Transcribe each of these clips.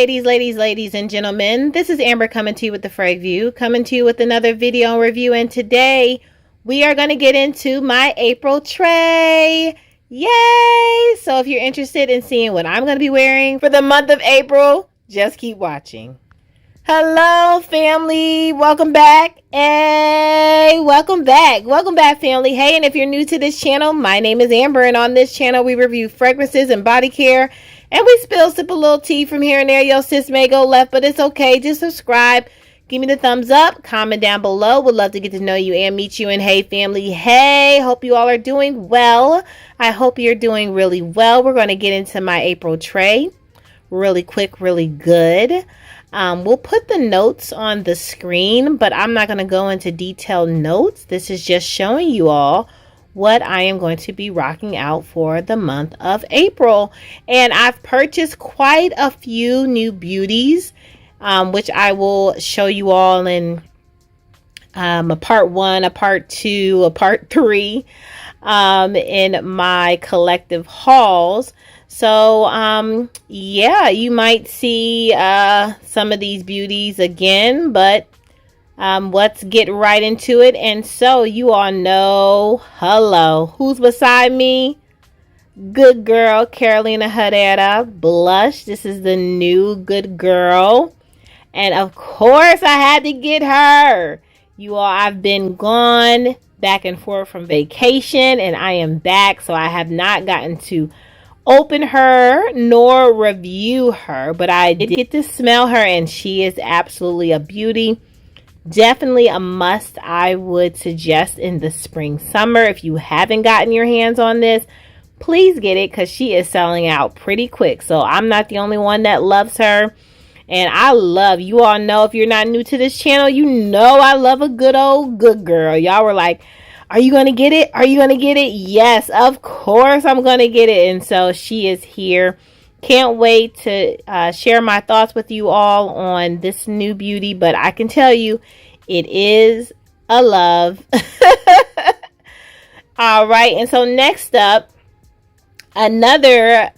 ladies and gentlemen. This is Amber coming to you with the Frag View, coming to you with another video and review. And today we are going to get into my April tray. Yay! So if you're interested in seeing what I'm going to be wearing for the month of April, just keep watching. Hello, family. Welcome back. Hey, welcome back. Welcome back, family. Hey, and if you're new to this channel, my name is Amber, and on this channel we review fragrances and body care. And we sip a little tea from here and there. Yo, sis may go left, but it's okay. Just subscribe. Give me the thumbs up. Comment down below. Would love to get to know you and meet you. And hey, family. Hey, hope you all are doing well. I hope you're doing really well. We're going to get into my April tray really quick, really good. We'll put the notes on the screen, but I'm not going to go into detailed notes. This is just showing you all what I am going to be rocking out for the month of April. And I've purchased quite a few new beauties, which I will show you all in a part 1, a part 2, a part 3 in my collective hauls. So yeah, you might see some of these beauties again, but let's get right into it. And so you all know, hello, who's beside me? Good girl, Carolina Herrera blush. This is the new Good Girl. And of course I had to get her. You all, I've been gone back and forth from vacation and I am back. So I have not gotten to open her nor review her, but I did get to smell her and she is absolutely a beauty. Definitely a must I would suggest in the spring summer. If you haven't gotten your hands on this, please get it because she is selling out pretty quick. So I'm not the only one that loves her. And I love, you all know, if you're not new to this channel, you know I love a good old Good Girl. Y'all were like, are you going to get it? Are you going to get it? Yes, of course I'm going to get it. And so she is here. Can't wait to share my thoughts with you all on this new beauty, but I can tell you it is a love. All right, and so next up, another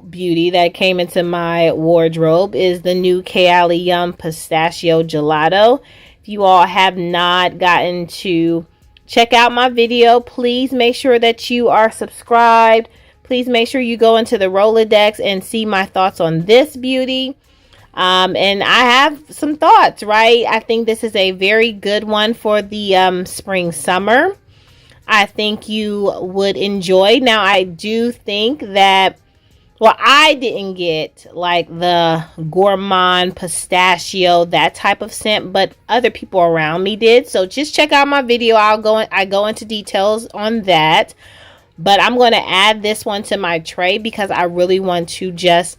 beauty that came into my wardrobe is the new Kayali Pistachio Gelato. If you all have not gotten to check out my video, please make sure that you are subscribed. Please make sure you go into the Rolodex and see my thoughts on this beauty. And I have some thoughts, right? I think this is a very good one for the spring summer. I think you would enjoy. Now, I do think that, well, I didn't get like the gourmand pistachio, that type of scent, but other people around me did. So just check out my video. I go into details on that. But I'm going to add this one to my tray because I really want to just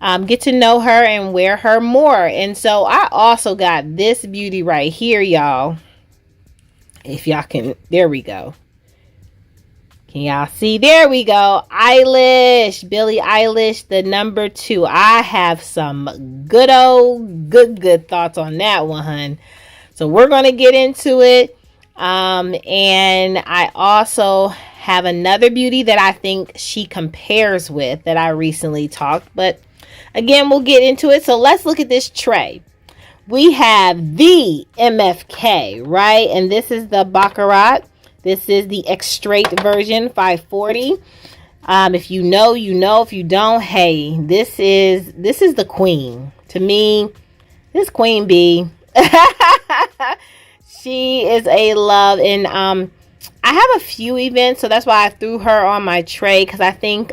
get to know her and wear her more. And so I also got this beauty right here, y'all. If y'all can, there we go. Can y'all see? There we go. Eilish, Billie Eilish, the number 2. I have some good old good thoughts on that one, hun. So we're going to get into it. And I also have another beauty that I think she compares with that I recently talked, but again, we'll get into it. So let's look at this tray. We have the MFK, right? And this is the Baccarat. This is the Extrait version, 540. If you know, you know. If you don't, hey, this is the queen. To me, this queen bee. She is a love. And I have a few events, so that's why I threw her on my tray, because I think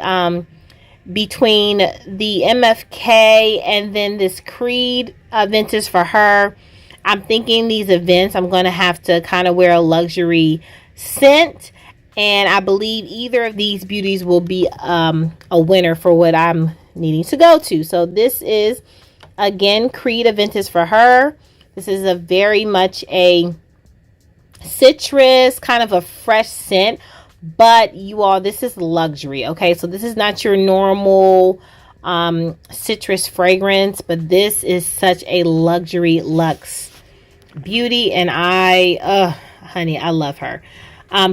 between the MFK and then this Creed Aventus for her, I'm thinking these events I'm going to have to kind of wear a luxury scent, and I believe either of these beauties will be a winner for what I'm needing to go to. So this is, again, Creed Aventus for her. This is a very much a citrus, kind of a fresh scent, but you all, this is luxury. Okay, so this is not your normal citrus fragrance, but this is such a luxury luxe beauty, and honey, I love her.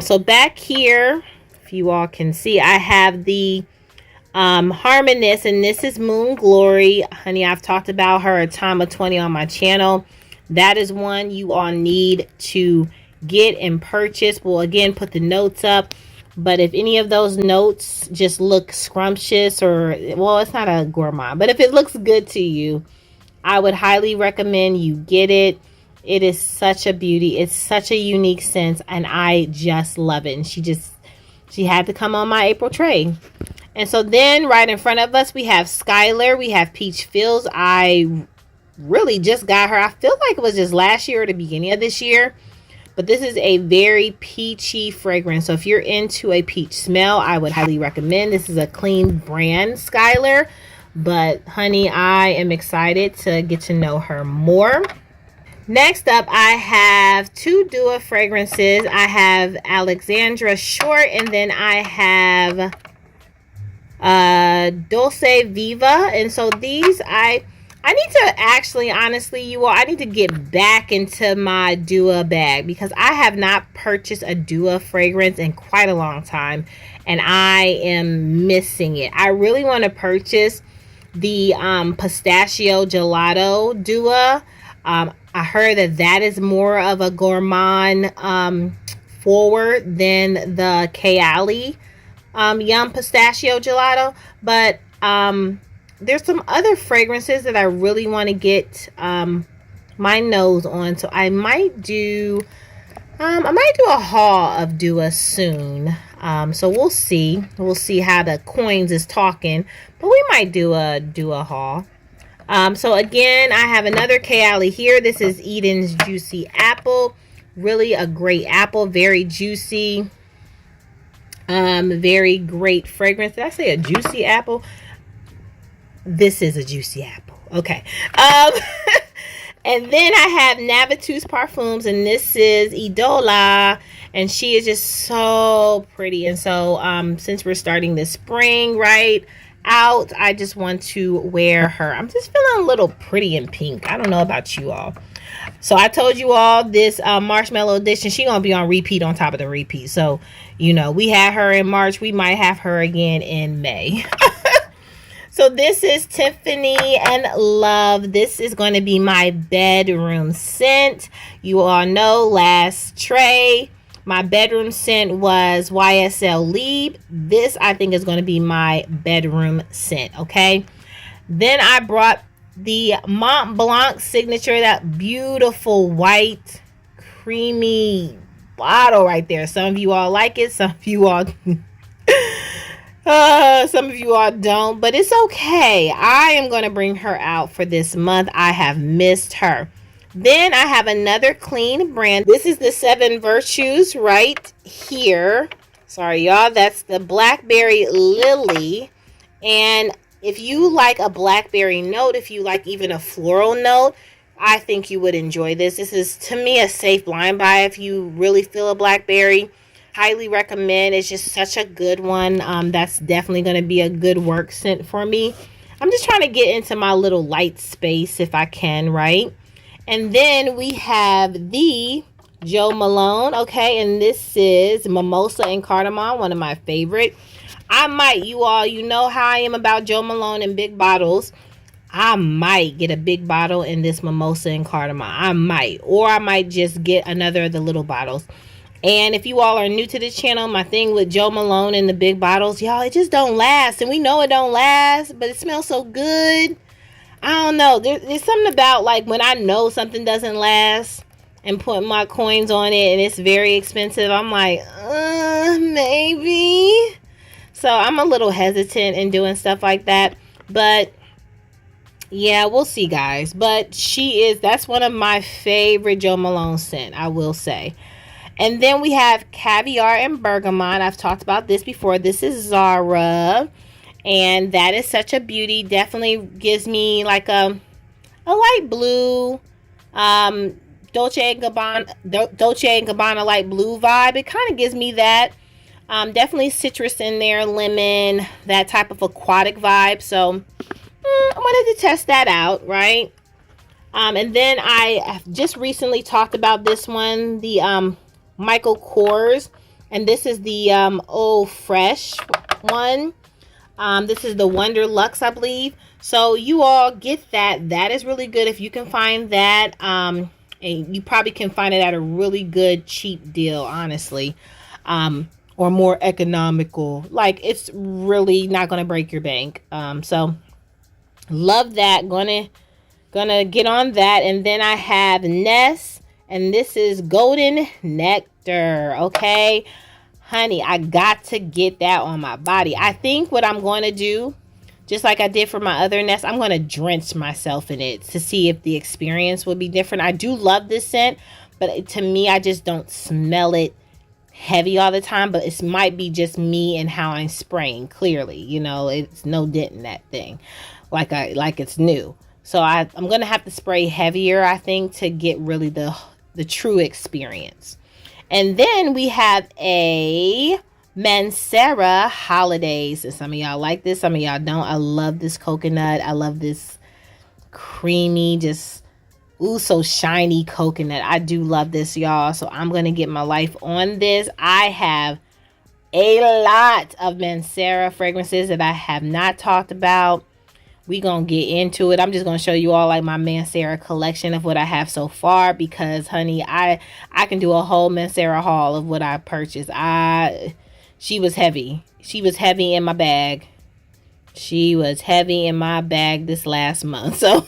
So back here, if you all can see, I have the Harmonist, and this is Moon Glory. Honey, I've talked about her a time of 20 on my channel. That is one you all need to get and purchase. We'll again put the notes up. But if any of those notes just look scrumptious, or, well, it's not a gourmand, but if it looks good to you, I would highly recommend you get it. It is such a beauty. It's such a unique scent, and I just love it. And she had to come on my April tray. And so then right in front of us, we have Skylar. We have Peach Fizz. I really just got her. I feel like it was just last year or the beginning of this year. But this is a very peachy fragrance. So if you're into a peach smell, I would highly recommend. This is a clean brand, Skylar. But honey, I am excited to get to know her more. Next up, I have two Dua fragrances. I have Alexandra Short, and then I have Dolce Vita. And so these, I need to actually, honestly, you all, I need to get back into my Dua bag, because I have not purchased a Dua fragrance in quite a long time, and I am missing it. I really want to purchase the Pistachio Gelato Dua. I heard that is more of a gourmand forward than the Kayali Yum Pistachio Gelato. But there's some other fragrances that I really want to get my nose on. So I might do a haul of Dua soon. So we'll see. We'll see how the coins is talking. But we might do a haul. So again, I have another Kayali here. This is Eden's Juicy Apple. Really a great apple. Very juicy. Very great fragrance. Did I say a juicy apple? This is a juicy apple. Okay. And then I have Navitus Parfums, and this is Eidola, and she is just so pretty. And so since we're starting this spring right out, I just want to wear her. I'm just feeling a little pretty in pink. I don't know about you all. So I told you all this Marshmallow edition, she gonna be on repeat on top of the repeat. So, you know, we had her in March. We might have her again in May. So this is Tiffany and Love. This is going to be my bedroom scent. You all know last tray, my bedroom scent was YSL Lieb. This, I think, is going to be my bedroom scent, okay? Then I brought the Montblanc Signature, that beautiful white, creamy bottle right there. Some of you all like it. Some of you all... some of you all don't, but it's okay. I am going to bring her out for this month. I have missed her. Then I have another clean brand. This is the 7 Virtues right here. Sorry, y'all. That's the Blackberry Lily. And if you like a blackberry note, if you like even a floral note, I think you would enjoy this. This is, to me, a safe blind buy if you really feel a blackberry. Highly recommend. It's just such a good one. That's definitely going to be a good work scent for me. I'm just trying to get into my little light space if I can, right? And then we have the Jo Malone, okay? And this is Mimosa and Cardamom, one of my favorite. I might, you all, you know how I am about Jo Malone in big bottles. I might get a big bottle in this Mimosa and Cardamom. I might. Or I might just get another of the little bottles. And if you all are new to this channel, my thing with Jo Malone and the big bottles, y'all, it just don't last. And we know it don't last, but it smells so good. I don't know. There's something about, like, when I know something doesn't last and put my coins on it and it's very expensive, I'm like, maybe. So I'm a little hesitant in doing stuff like that. But yeah, we'll see, guys. But that's one of my favorite Jo Malone scent, I will say. And then we have Caviar and Bergamot. I've talked about this before. This is Zara. And that is such a beauty. Definitely gives me like a light blue, Dolce & Gabbana light blue vibe. It kind of gives me that. Definitely citrus in there, lemon, that type of aquatic vibe. So I wanted to test that out, right? And then I have just recently talked about this one, the Michael Kors, and this is the Eau Fresh one. This is the Wonderlust, I believe. So you all get that. That is really good if you can find that. And you probably can find it at a really good cheap deal, honestly. Or more economical. Like, it's really not going to break your bank. So love that. Gonna get on that. And then I have Ness, and this is Golden Nectar. Okay, honey, I got to get that on my body. I think what I'm going to do, just like I did for my other Nest, I'm going to drench myself in it to see if the experience will be different. I do love this scent, but to me, I just don't smell it heavy all the time. But it might be just me and how I'm spraying. Clearly, you know, it's no dent in that thing, like it's new. So I'm going to have to spray heavier, I think, to get really the true experience. And then we have a Mancera Holidays. And some of y'all like this, some of y'all don't. I love this coconut. I love this creamy, just, ooh, so shiny coconut. I do love this, y'all. So I'm going to get my life on this. I have a lot of Mancera fragrances that I have not talked about. We gonna get into it. I'm just gonna show you all like my Mancera collection of what I have so far, because honey, I can do a whole Mancera haul of what I purchased. She was heavy. She was heavy in my bag. She was heavy in my bag this last month. So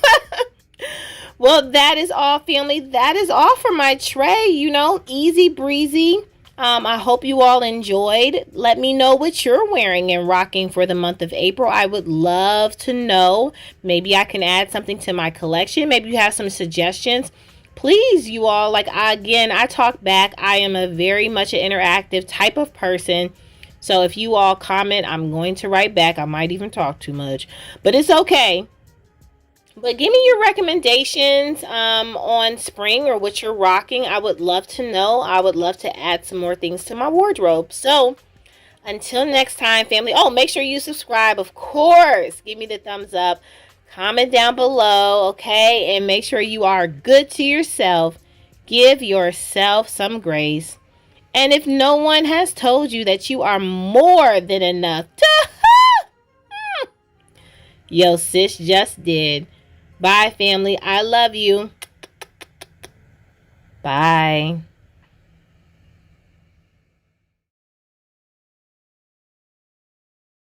well, that is all, family. That is all for my tray, you know, easy breezy. I hope you all enjoyed. Let me know what you're wearing and rocking for the month of April. I would love to know. Maybe I can add something to my collection. Maybe you have some suggestions. Please, you all, like, I talk back. I am a very much an interactive type of person. So if you all comment, I'm going to write back. I might even talk too much, but it's okay. But give me your recommendations on spring or what you're rocking. I would love to know. I would love to add some more things to my wardrobe. So until next time, family. Oh, make sure you subscribe, of course. Give me the thumbs up. Comment down below, okay? And make sure you are good to yourself. Give yourself some grace. And if no one has told you that you are more than enough, yo, sis just did. Bye, family. I love you. Bye.